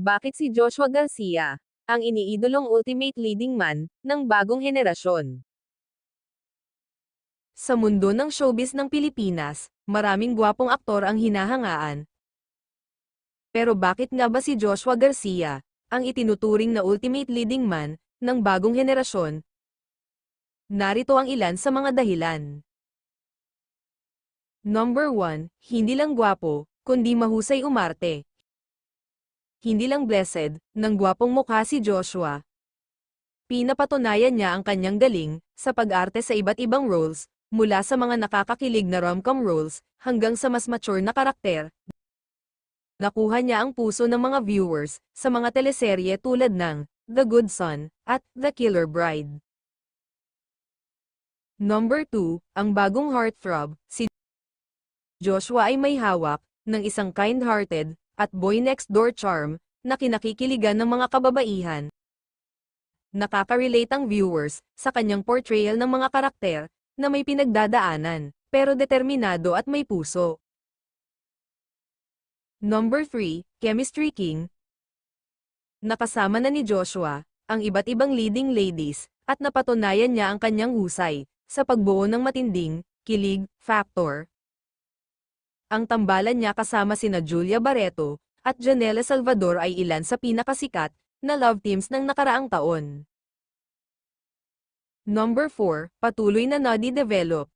Bakit si Joshua Garcia ang iniidolong ultimate leading man ng bagong henerasyon? Sa mundo ng showbiz ng Pilipinas, maraming gwapong aktor ang hinahangaan. Pero bakit nga ba si Joshua Garcia ang itinuturing na ultimate leading man ng bagong henerasyon? Narito ang ilan sa mga dahilan. Number 1, hindi lang gwapo, kundi mahusay umarte. Hindi lang blessed ng gwapong mukha si Joshua. Pinapatunayan niya ang kanyang galing sa pag-arte sa iba't ibang roles, mula sa mga nakakakilig na rom-com roles hanggang sa mas mature na karakter. Nakuha niya ang puso ng mga viewers sa mga teleserye tulad ng The Good Son at The Killer Bride. Number 2, ang bagong heartthrob, si Joshua ay may hawak ng isang kind-hearted at boy next door charm na kinakikiligan ng mga kababaihan. Nakaka-relate ang viewers sa kanyang portrayal ng mga karakter na may pinagdadaanan, pero determinado at may puso. Number 3, Chemistry King. Nakasama na ni Joshua ang iba't ibang leading ladies at napatunayan niya ang kanyang husay sa pagbuo ng matinding kilig factor. Ang tambalan niya kasama sina Julia Barreto at Janela Salvador ay ilan sa pinakasikat na love teams ng nakaraang taon. Number 4, patuloy na nadi-develop.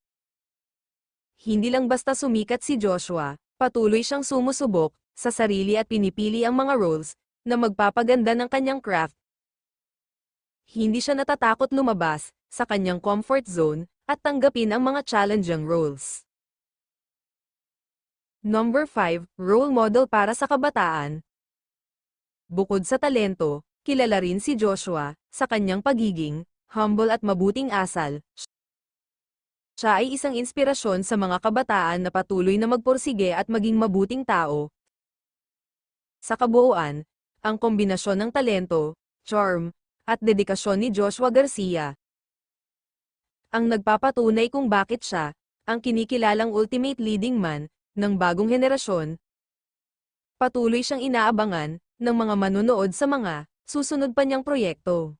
Hindi lang basta sumikat si Joshua, patuloy siyang sumusubok sa sarili at pinipili ang mga roles na magpapaganda ng kanyang craft. Hindi siya natatakot lumabas sa kanyang comfort zone at tanggapin ang mga challenging roles. Number 5, role model para sa kabataan. Bukod sa talento, kilala rin si Joshua sa kanyang pagiging humble at mabuting asal. Siya ay isang inspirasyon sa mga kabataan na patuloy na magpursige at maging mabuting tao. Sa kabuuan, ang kombinasyon ng talento, charm, at dedikasyon ni Joshua Garcia ang nagpapatunay kung bakit siya ang kinikilalang ultimate leading man ng bagong henerasyon. Patuloy siyang inaabangan ng mga manunood sa mga susunod pa niyang proyekto.